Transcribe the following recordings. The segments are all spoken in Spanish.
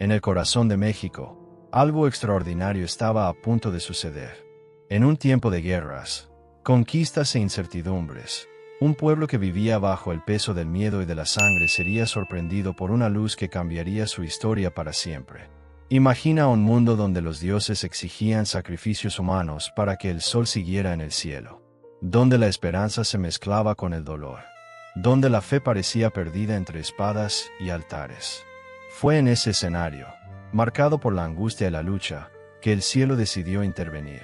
En el corazón de México, algo extraordinario estaba a punto de suceder. En un tiempo de guerras, conquistas e incertidumbres, un pueblo que vivía bajo el peso del miedo y de la sangre sería sorprendido por una luz que cambiaría su historia para siempre. Imagina un mundo donde los dioses exigían sacrificios humanos para que el sol siguiera en el cielo, donde la esperanza se mezclaba con el dolor, donde la fe parecía perdida entre espadas y altares. Fue en ese escenario, marcado por la angustia y la lucha, que el cielo decidió intervenir.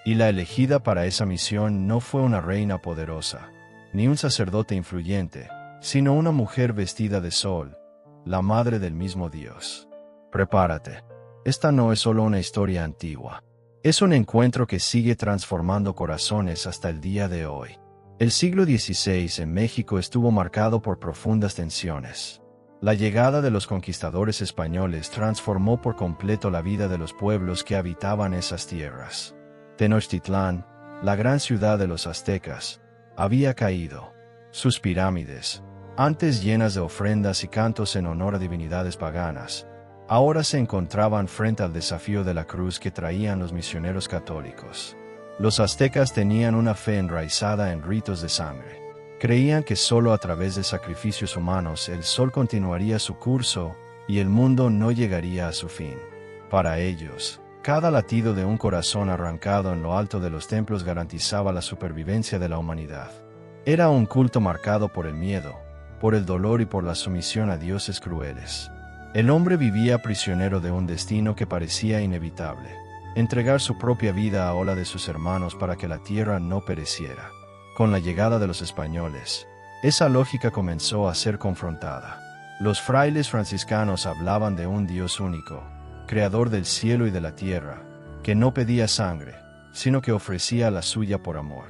Y la elegida para esa misión no fue una reina poderosa, ni un sacerdote influyente, sino una mujer vestida de sol, la madre del mismo Dios. Prepárate. Esta no es solo una historia antigua. Es un encuentro que sigue transformando corazones hasta el día de hoy. El siglo XVI en México estuvo marcado por profundas tensiones. La llegada de los conquistadores españoles transformó por completo la vida de los pueblos que habitaban esas tierras. Tenochtitlán, la gran ciudad de los aztecas, había caído. Sus pirámides, antes llenas de ofrendas y cantos en honor a divinidades paganas, ahora se encontraban frente al desafío de la cruz que traían los misioneros católicos. Los aztecas tenían una fe enraizada en ritos de sangre. Creían que solo a través de sacrificios humanos el sol continuaría su curso y el mundo no llegaría a su fin. Para ellos, cada latido de un corazón arrancado en lo alto de los templos garantizaba la supervivencia de la humanidad. Era un culto marcado por el miedo, por el dolor y por la sumisión a dioses crueles. El hombre vivía prisionero de un destino que parecía inevitable: entregar su propia vida a ola de sus hermanos para que la tierra no pereciera. Con la llegada de los españoles, esa lógica comenzó a ser confrontada. Los frailes franciscanos hablaban de un Dios único, creador del cielo y de la tierra, que no pedía sangre, sino que ofrecía la suya por amor.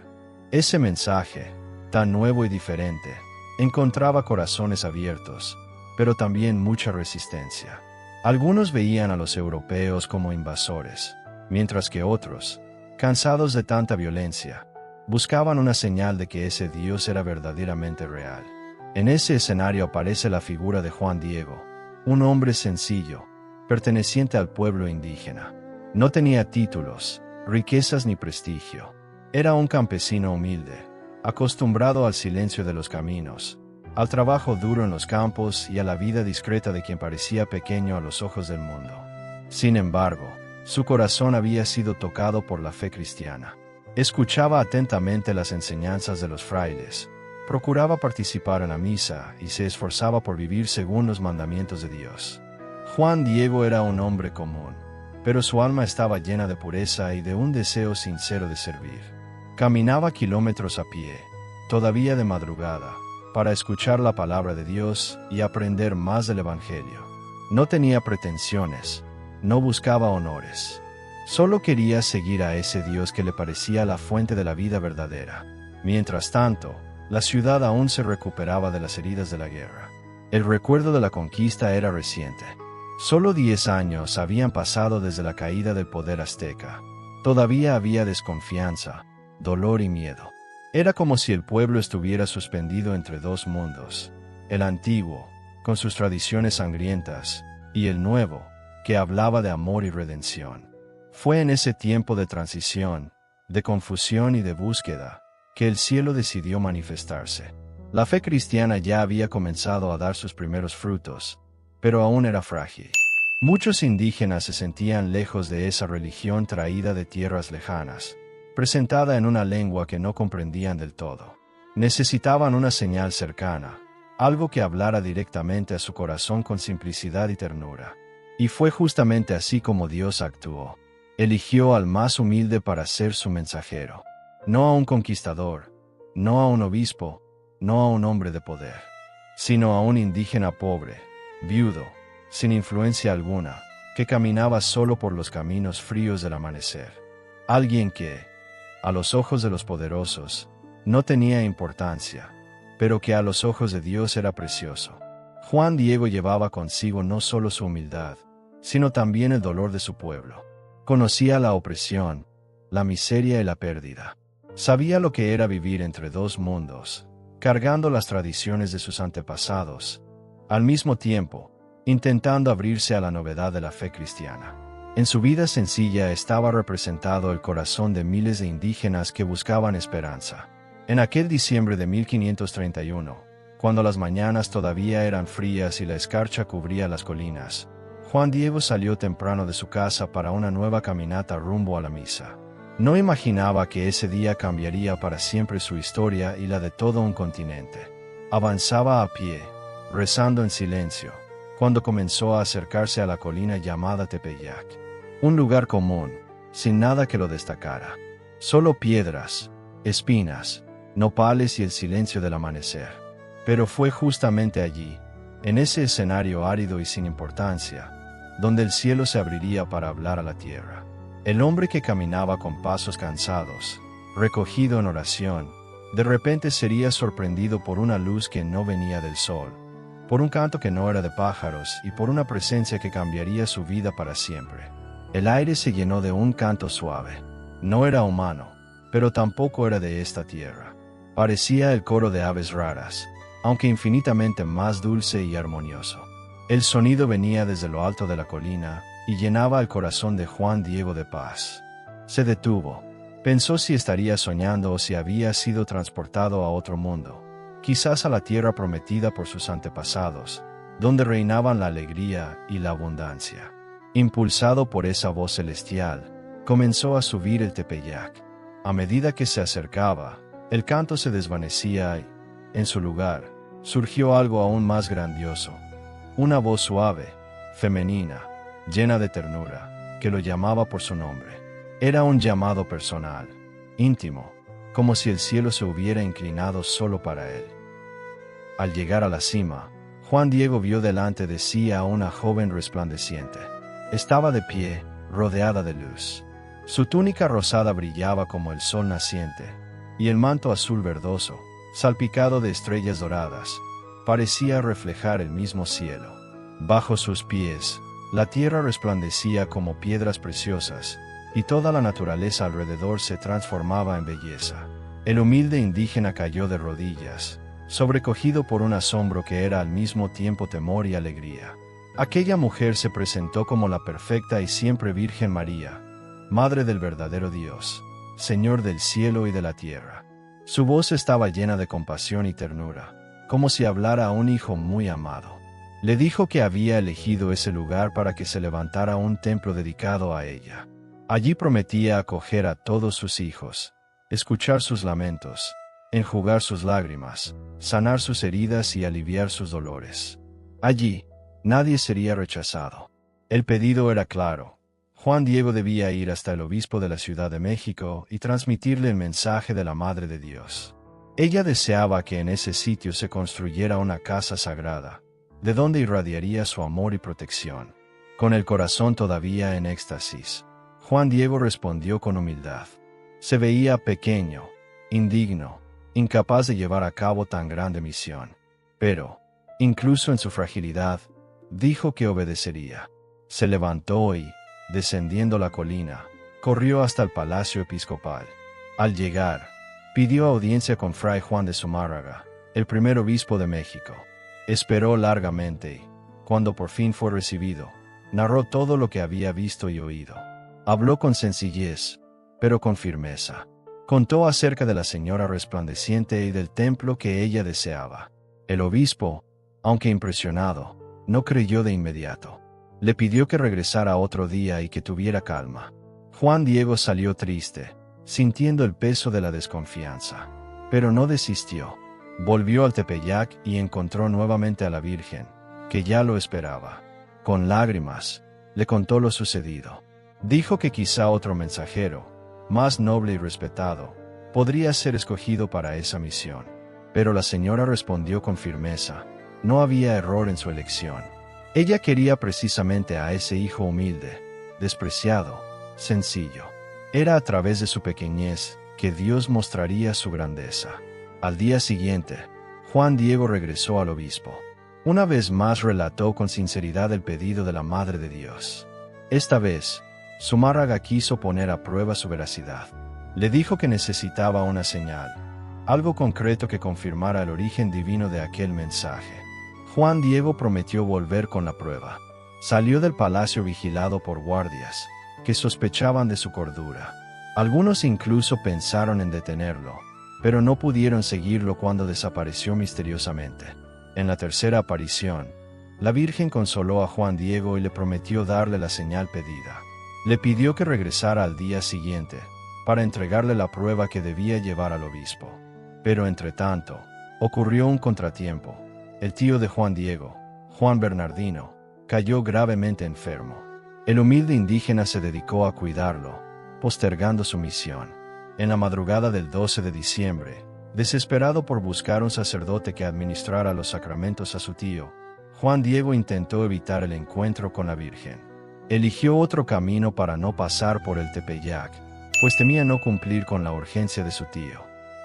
Ese mensaje, tan nuevo y diferente, encontraba corazones abiertos, pero también mucha resistencia. Algunos veían a los europeos como invasores, mientras que otros, cansados de tanta violencia, buscaban una señal de que ese Dios era verdaderamente real. En ese escenario aparece la figura de Juan Diego, un hombre sencillo, perteneciente al pueblo indígena. No tenía títulos, riquezas ni prestigio. Era un campesino humilde, acostumbrado al silencio de los caminos, al trabajo duro en los campos y a la vida discreta de quien parecía pequeño a los ojos del mundo. Sin embargo, su corazón había sido tocado por la fe cristiana. Escuchaba atentamente las enseñanzas de los frailes, procuraba participar en la misa y se esforzaba por vivir según los mandamientos de Dios. Juan Diego era un hombre común, pero su alma estaba llena de pureza y de un deseo sincero de servir. Caminaba kilómetros a pie, todavía de madrugada, para escuchar la palabra de Dios y aprender más del Evangelio. No tenía pretensiones, no buscaba honores. Solo quería seguir a ese Dios que le parecía la fuente de la vida verdadera. Mientras tanto, la ciudad aún se recuperaba de las heridas de la guerra. El recuerdo de la conquista era reciente. Solo 10 años habían pasado desde la caída del poder azteca. Todavía había desconfianza, dolor y miedo. Era como si el pueblo estuviera suspendido entre dos mundos: el antiguo, con sus tradiciones sangrientas, y el nuevo, que hablaba de amor y redención. Fue en ese tiempo de transición, de confusión y de búsqueda, que el cielo decidió manifestarse. La fe cristiana ya había comenzado a dar sus primeros frutos, pero aún era frágil. Muchos indígenas se sentían lejos de esa religión traída de tierras lejanas, presentada en una lengua que no comprendían del todo. Necesitaban una señal cercana, algo que hablara directamente a su corazón con simplicidad y ternura. Y fue justamente así como Dios actuó. Eligió al más humilde para ser su mensajero. No a un conquistador, no a un obispo, no a un hombre de poder, sino a un indígena pobre, viudo, sin influencia alguna, que caminaba solo por los caminos fríos del amanecer. Alguien que, a los ojos de los poderosos, no tenía importancia, pero que a los ojos de Dios era precioso. Juan Diego llevaba consigo no solo su humildad, sino también el dolor de su pueblo. Conocía la opresión, la miseria y la pérdida. Sabía lo que era vivir entre dos mundos, cargando las tradiciones de sus antepasados. Al mismo tiempo, intentando abrirse a la novedad de la fe cristiana. En su vida sencilla estaba representado el corazón de miles de indígenas que buscaban esperanza. En aquel diciembre de 1531, cuando las mañanas todavía eran frías y la escarcha cubría las colinas, Juan Diego salió temprano de su casa para una nueva caminata rumbo a la misa. No imaginaba que ese día cambiaría para siempre su historia y la de todo un continente. Avanzaba a pie, rezando en silencio, cuando comenzó a acercarse a la colina llamada Tepeyac. Un lugar común, sin nada que lo destacara. Solo piedras, espinas, nopales y el silencio del amanecer. Pero fue justamente allí, en ese escenario árido y sin importancia, donde el cielo se abriría para hablar a la tierra. El hombre que caminaba con pasos cansados, recogido en oración, de repente sería sorprendido por una luz que no venía del sol, por un canto que no era de pájaros y por una presencia que cambiaría su vida para siempre. El aire se llenó de un canto suave. No era humano, pero tampoco era de esta tierra. Parecía el coro de aves raras, aunque infinitamente más dulce y armonioso. El sonido venía desde lo alto de la colina y llenaba el corazón de Juan Diego de paz. Se detuvo. Pensó si estaría soñando o si había sido transportado a otro mundo, quizás a la tierra prometida por sus antepasados, donde reinaban la alegría y la abundancia. Impulsado por esa voz celestial, comenzó a subir el Tepeyac. A medida que se acercaba, el canto se desvanecía y, en su lugar, surgió algo aún más grandioso. Una voz suave, femenina, llena de ternura, que lo llamaba por su nombre. Era un llamado personal, íntimo, como si el cielo se hubiera inclinado solo para él. Al llegar a la cima, Juan Diego vio delante de sí a una joven resplandeciente. Estaba de pie, rodeada de luz. Su túnica rosada brillaba como el sol naciente, y el manto azul verdoso, salpicado de estrellas doradas, parecía reflejar el mismo cielo. Bajo sus pies, la tierra resplandecía como piedras preciosas, y toda la naturaleza alrededor se transformaba en belleza. El humilde indígena cayó de rodillas, sobrecogido por un asombro que era al mismo tiempo temor y alegría. Aquella mujer se presentó como la perfecta y siempre Virgen María, Madre del verdadero Dios, Señor del cielo y de la tierra. Su voz estaba llena de compasión y ternura, como si hablara a un hijo muy amado. Le dijo que había elegido ese lugar para que se levantara un templo dedicado a ella. Allí prometía acoger a todos sus hijos, escuchar sus lamentos, enjugar sus lágrimas, sanar sus heridas y aliviar sus dolores. Allí, nadie sería rechazado. El pedido era claro. Juan Diego debía ir hasta el obispo de la Ciudad de México y transmitirle el mensaje de la Madre de Dios. Ella deseaba que en ese sitio se construyera una casa sagrada, de donde irradiaría su amor y protección. Con el corazón todavía en éxtasis, Juan Diego respondió con humildad. Se veía pequeño, indigno, incapaz de llevar a cabo tan grande misión. Pero, incluso en su fragilidad, dijo que obedecería. Se levantó y, descendiendo la colina, corrió hasta el palacio episcopal. Al llegar, pidió audiencia con Fray Juan de Zumárraga, el primer obispo de México. Esperó largamente y, cuando por fin fue recibido, narró todo lo que había visto y oído. Habló con sencillez, pero con firmeza. Contó acerca de la señora resplandeciente y del templo que ella deseaba. El obispo, aunque impresionado, no creyó de inmediato. Le pidió que regresara otro día y que tuviera calma. Juan Diego salió triste, sintiendo el peso de la desconfianza. Pero no desistió. Volvió al Tepeyac y encontró nuevamente a la Virgen, que ya lo esperaba. Con lágrimas, le contó lo sucedido. Dijo que quizá otro mensajero, más noble y respetado, podría ser escogido para esa misión. Pero la señora respondió con firmeza. No había error en su elección. Ella quería precisamente a ese hijo humilde, despreciado, sencillo. Era a través de su pequeñez que Dios mostraría su grandeza. Al día siguiente, Juan Diego regresó al obispo. Una vez más relató con sinceridad el pedido de la Madre de Dios. Esta vez, Zumárraga quiso poner a prueba su veracidad. Le dijo que necesitaba una señal, algo concreto que confirmara el origen divino de aquel mensaje. Juan Diego prometió volver con la prueba. Salió del palacio vigilado por guardias, que sospechaban de su cordura. Algunos incluso pensaron en detenerlo, pero no pudieron seguirlo cuando desapareció misteriosamente. En la tercera aparición, la Virgen consoló a Juan Diego y le prometió darle la señal pedida. Le pidió que regresara al día siguiente, para entregarle la prueba que debía llevar al obispo. Pero entretanto, ocurrió un contratiempo. El tío de Juan Diego, Juan Bernardino, cayó gravemente enfermo. El humilde indígena se dedicó a cuidarlo, postergando su misión. En la madrugada del 12 de diciembre, desesperado por buscar un sacerdote que administrara los sacramentos a su tío, Juan Diego intentó evitar el encuentro con la Virgen. Eligió otro camino para no pasar por el Tepeyac, pues temía no cumplir con la urgencia de su tío.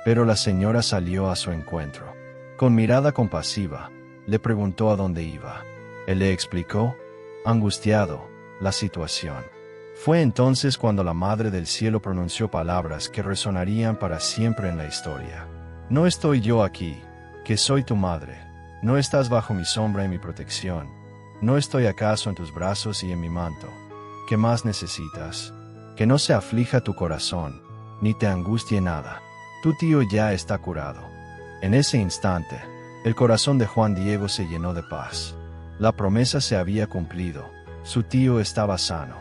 Pero la señora salió a su encuentro. Con mirada compasiva, le preguntó a dónde iba. Él le explicó, angustiado, la situación. Fue entonces cuando la Madre del Cielo pronunció palabras que resonarían para siempre en la historia. No estoy yo aquí, que soy tu madre. No estás bajo mi sombra y mi protección. ¿No estoy acaso en tus brazos y en mi manto? ¿Qué más necesitas? Que no se aflija tu corazón, ni te angustie nada. Tu tío ya está curado. En ese instante, el corazón de Juan Diego se llenó de paz. La promesa se había cumplido. Su tío estaba sano.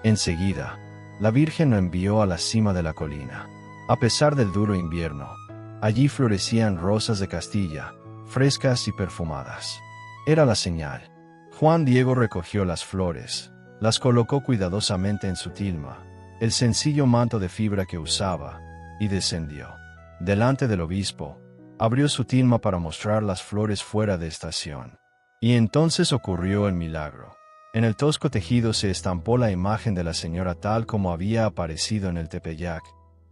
Enseguida, la Virgen lo envió a la cima de la colina. A pesar del duro invierno, allí florecían rosas de Castilla, frescas y perfumadas. Era la señal. Juan Diego recogió las flores, las colocó cuidadosamente en su tilma, el sencillo manto de fibra que usaba, y descendió. Delante del obispo, abrió su tilma para mostrar las flores fuera de estación. Y entonces ocurrió el milagro. En el tosco tejido se estampó la imagen de la señora tal como había aparecido en el Tepeyac,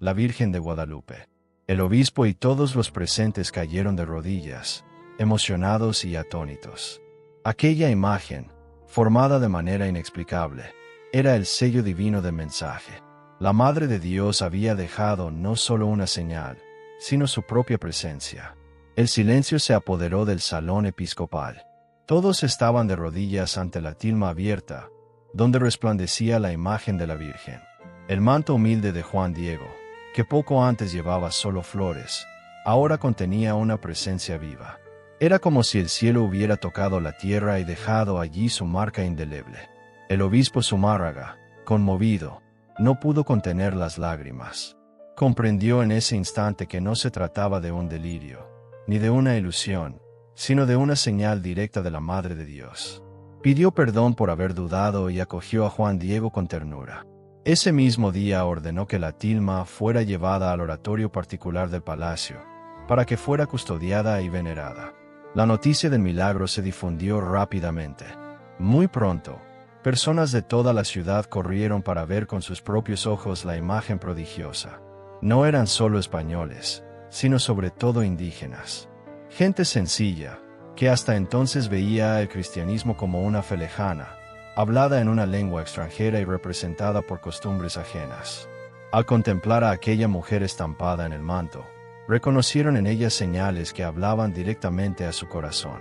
la Virgen de Guadalupe. El obispo y todos los presentes cayeron de rodillas, emocionados y atónitos. Aquella imagen, formada de manera inexplicable, era el sello divino del mensaje. La Madre de Dios había dejado no solo una señal, sino su propia presencia. El silencio se apoderó del salón episcopal. Todos estaban de rodillas ante la tilma abierta, donde resplandecía la imagen de la Virgen. El manto humilde de Juan Diego, que poco antes llevaba solo flores, ahora contenía una presencia viva. Era como si el cielo hubiera tocado la tierra y dejado allí su marca indeleble. El obispo Zumárraga, conmovido, no pudo contener las lágrimas. Comprendió en ese instante que no se trataba de un delirio, ni de una ilusión, sino de una señal directa de la Madre de Dios. Pidió perdón por haber dudado y acogió a Juan Diego con ternura. Ese mismo día ordenó que la tilma fuera llevada al oratorio particular del palacio, para que fuera custodiada y venerada. La noticia del milagro se difundió rápidamente. Muy pronto, personas de toda la ciudad corrieron para ver con sus propios ojos la imagen prodigiosa. No eran solo españoles, sino sobre todo indígenas. Gente sencilla, que hasta entonces veía el cristianismo como una fe lejana, hablada en una lengua extranjera y representada por costumbres ajenas. Al contemplar a aquella mujer estampada en el manto, reconocieron en ella señales que hablaban directamente a su corazón.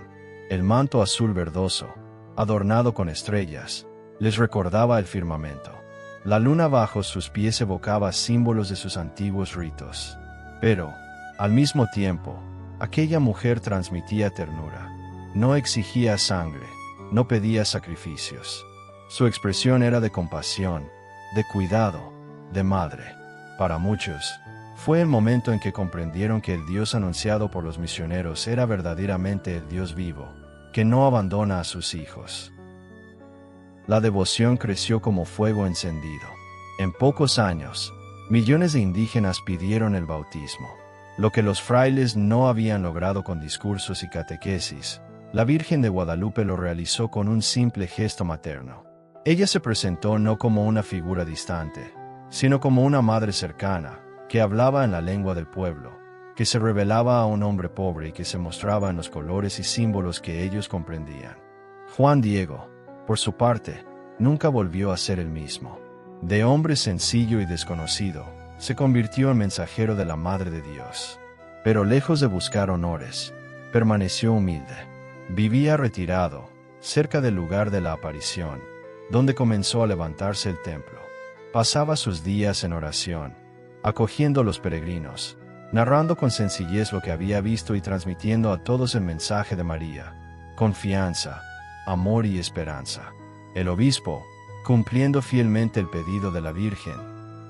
El manto azul verdoso, adornado con estrellas, les recordaba el firmamento. La luna bajo sus pies evocaba símbolos de sus antiguos ritos. Pero, al mismo tiempo, aquella mujer transmitía ternura. No exigía sangre, no pedía sacrificios. Su expresión era de compasión, de cuidado, de madre. Para muchos, fue el momento en que comprendieron que el Dios anunciado por los misioneros era verdaderamente el Dios vivo, que no abandona a sus hijos. La devoción creció como fuego encendido. En pocos años, millones de indígenas pidieron el bautismo. Lo que los frailes no habían logrado con discursos y catequesis, la Virgen de Guadalupe lo realizó con un simple gesto materno. Ella se presentó no como una figura distante, sino como una madre cercana, que hablaba en la lengua del pueblo, que se revelaba a un hombre pobre y que se mostraba en los colores y símbolos que ellos comprendían. Juan Diego, por su parte, nunca volvió a ser el mismo. De hombre sencillo y desconocido, se convirtió en mensajero de la Madre de Dios. Pero lejos de buscar honores, permaneció humilde. Vivía retirado, cerca del lugar de la aparición, donde comenzó a levantarse el templo. Pasaba sus días en oración, acogiendo a los peregrinos, narrando con sencillez lo que había visto y transmitiendo a todos el mensaje de María: confianza, amor y esperanza. El obispo, cumpliendo fielmente el pedido de la Virgen,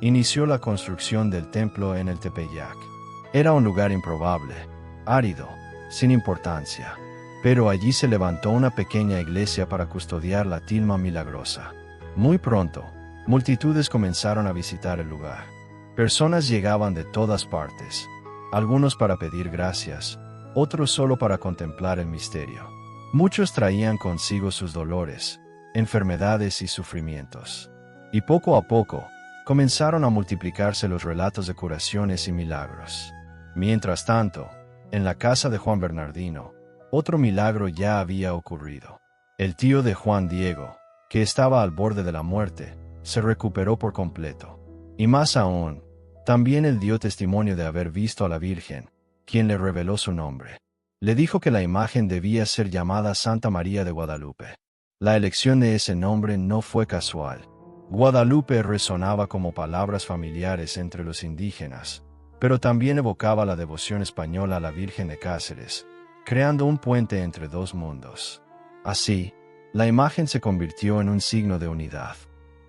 inició la construcción del templo en el Tepeyac. Era un lugar improbable, árido, sin importancia, pero allí se levantó una pequeña iglesia para custodiar la tilma milagrosa. Muy pronto, multitudes comenzaron a visitar el lugar. Personas llegaban de todas partes, algunos para pedir gracias, otros solo para contemplar el misterio. Muchos traían consigo sus dolores, enfermedades y sufrimientos. Y poco a poco, comenzaron a multiplicarse los relatos de curaciones y milagros. Mientras tanto, en la casa de Juan Bernardino, otro milagro ya había ocurrido. El tío de Juan Diego, que estaba al borde de la muerte, se recuperó por completo. Y más aún, también él dio testimonio de haber visto a la Virgen, quien le reveló su nombre. Le dijo que la imagen debía ser llamada Santa María de Guadalupe. La elección de ese nombre no fue casual. Guadalupe resonaba como palabras familiares entre los indígenas, pero también evocaba la devoción española a la Virgen de Cáceres, creando un puente entre dos mundos. Así, la imagen se convirtió en un signo de unidad.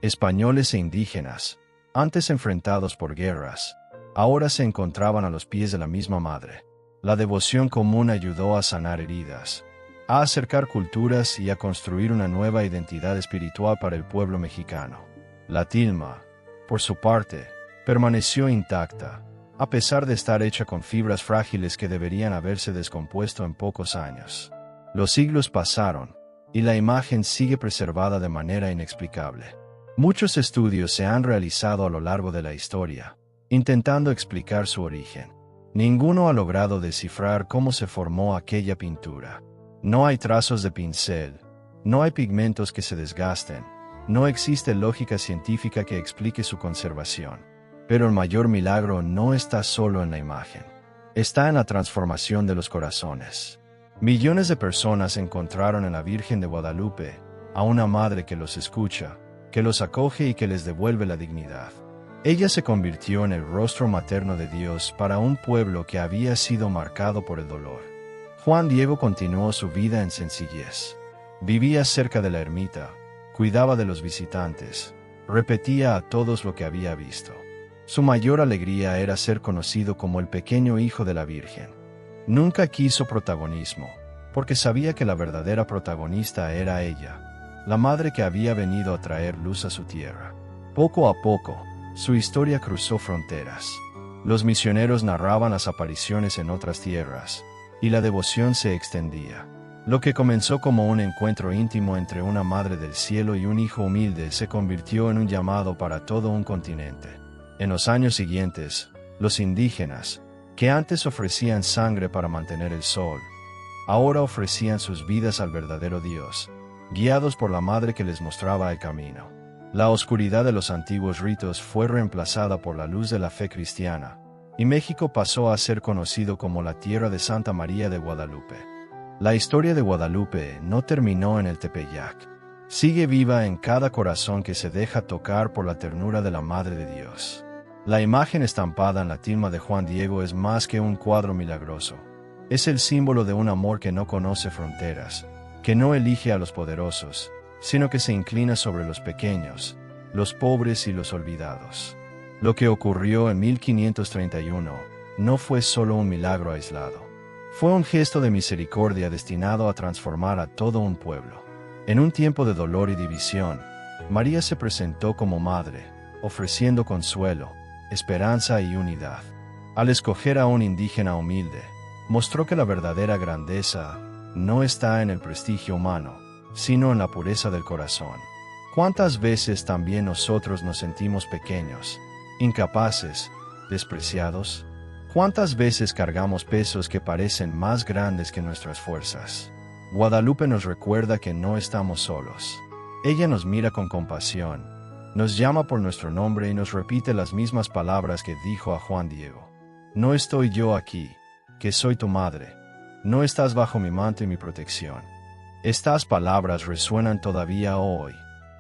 Españoles e indígenas, antes enfrentados por guerras, ahora se encontraban a los pies de la misma madre. La devoción común ayudó a sanar heridas, a acercar culturas y a construir una nueva identidad espiritual para el pueblo mexicano. La tilma, por su parte, permaneció intacta, a pesar de estar hecha con fibras frágiles que deberían haberse descompuesto en pocos años. Los siglos pasaron, y la imagen sigue preservada de manera inexplicable. Muchos estudios se han realizado a lo largo de la historia, intentando explicar su origen. Ninguno ha logrado descifrar cómo se formó aquella pintura. No hay trazos de pincel, no hay pigmentos que se desgasten, no existe lógica científica que explique su conservación. Pero el mayor milagro no está solo en la imagen. Está en la transformación de los corazones. Millones de personas encontraron en la Virgen de Guadalupe a una madre que los escucha, que los acoge y que les devuelve la dignidad. Ella se convirtió en el rostro materno de Dios para un pueblo que había sido marcado por el dolor. Juan Diego continuó su vida en sencillez. Vivía cerca de la ermita, cuidaba de los visitantes, repetía a todos lo que había visto. Su mayor alegría era ser conocido como el pequeño hijo de la Virgen. Nunca quiso protagonismo, porque sabía que la verdadera protagonista era ella, la madre que había venido a traer luz a su tierra. Poco a poco, su historia cruzó fronteras. Los misioneros narraban las apariciones en otras tierras, y la devoción se extendía. Lo que comenzó como un encuentro íntimo entre una madre del cielo y un hijo humilde se convirtió en un llamado para todo un continente. En los años siguientes, los indígenas, que antes ofrecían sangre para mantener el sol, ahora ofrecían sus vidas al verdadero Dios, guiados por la madre que les mostraba el camino. La oscuridad de los antiguos ritos fue reemplazada por la luz de la fe cristiana, y México pasó a ser conocido como la tierra de Santa María de Guadalupe. La historia de Guadalupe no terminó en el Tepeyac. Sigue viva en cada corazón que se deja tocar por la ternura de la Madre de Dios. La imagen estampada en la tilma de Juan Diego es más que un cuadro milagroso. Es el símbolo de un amor que no conoce fronteras, que no elige a los poderosos, sino que se inclina sobre los pequeños, los pobres y los olvidados. Lo que ocurrió en 1531 no fue solo un milagro aislado. Fue un gesto de misericordia destinado a transformar a todo un pueblo. En un tiempo de dolor y división, María se presentó como madre, ofreciendo consuelo, esperanza y unidad. Al escoger a un indígena humilde, mostró que la verdadera grandeza no está en el prestigio humano, sino en la pureza del corazón. ¿Cuántas veces también nosotros nos sentimos pequeños, incapaces, despreciados? ¿Cuántas veces cargamos pesos que parecen más grandes que nuestras fuerzas? Guadalupe nos recuerda que no estamos solos. Ella nos mira con compasión, nos llama por nuestro nombre y nos repite las mismas palabras que dijo a Juan Diego. No estoy yo aquí, que soy tu madre. no estás bajo mi manto y mi protección. Estas palabras resuenan todavía hoy,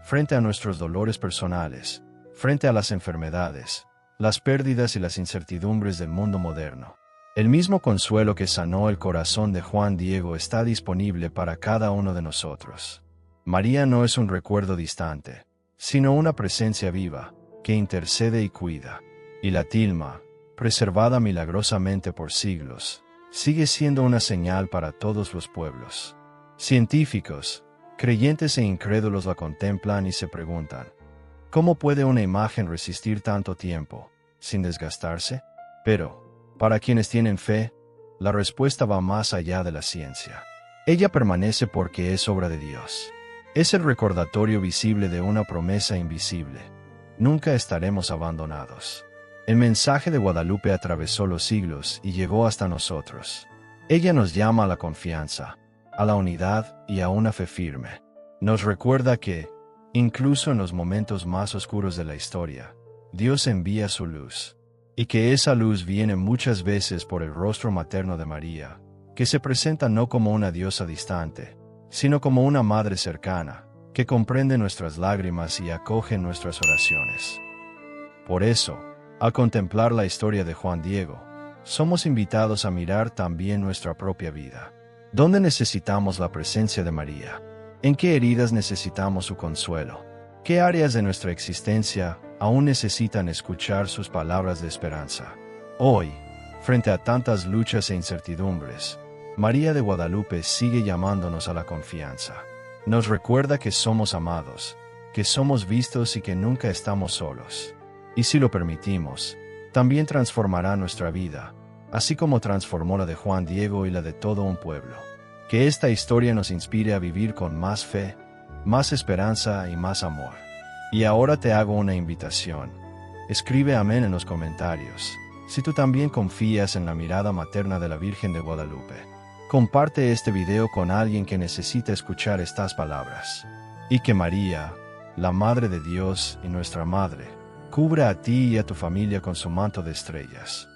frente a nuestros dolores personales, frente a las enfermedades, las pérdidas y las incertidumbres del mundo moderno. El mismo consuelo que sanó el corazón de Juan Diego está disponible para cada uno de nosotros. María no es un recuerdo distante, sino una presencia viva, que intercede y cuida. Y la tilma, preservada milagrosamente por siglos, sigue siendo una señal para todos los pueblos. Científicos, creyentes e incrédulos la contemplan y se preguntan, ¿cómo puede una imagen resistir tanto tiempo, sin desgastarse? Pero, para quienes tienen fe, la respuesta va más allá de la ciencia. Ella permanece porque es obra de Dios. Es el recordatorio visible de una promesa invisible. Nunca estaremos abandonados. El mensaje de Guadalupe atravesó los siglos y llegó hasta nosotros. Ella nos llama a la confianza, a la unidad y a una fe firme. Nos recuerda que, incluso en los momentos más oscuros de la historia, Dios envía su luz. Y que esa luz viene muchas veces por el rostro materno de María, que se presenta no como una diosa distante, sino como una madre cercana, que comprende nuestras lágrimas y acoge nuestras oraciones. Por eso, al contemplar la historia de Juan Diego, somos invitados a mirar también nuestra propia vida. ¿Dónde necesitamos la presencia de María? ¿En qué heridas necesitamos su consuelo? ¿Qué áreas de nuestra existencia aún necesitan escuchar sus palabras de esperanza? Hoy, frente a tantas luchas e incertidumbres, María de Guadalupe sigue llamándonos a la confianza. Nos recuerda que somos amados, que somos vistos y que nunca estamos solos. Y si lo permitimos, también transformará nuestra vida, así como transformó la de Juan Diego y la de todo un pueblo. Que esta historia nos inspire a vivir con más fe, más esperanza y más amor. Y ahora te hago una invitación. Escribe amén en los comentarios, si tú también confías en la mirada materna de la Virgen de Guadalupe. Comparte este video con alguien que necesita escuchar estas palabras. Y que María, la Madre de Dios y nuestra Madre, cubra a ti y a tu familia con su manto de estrellas.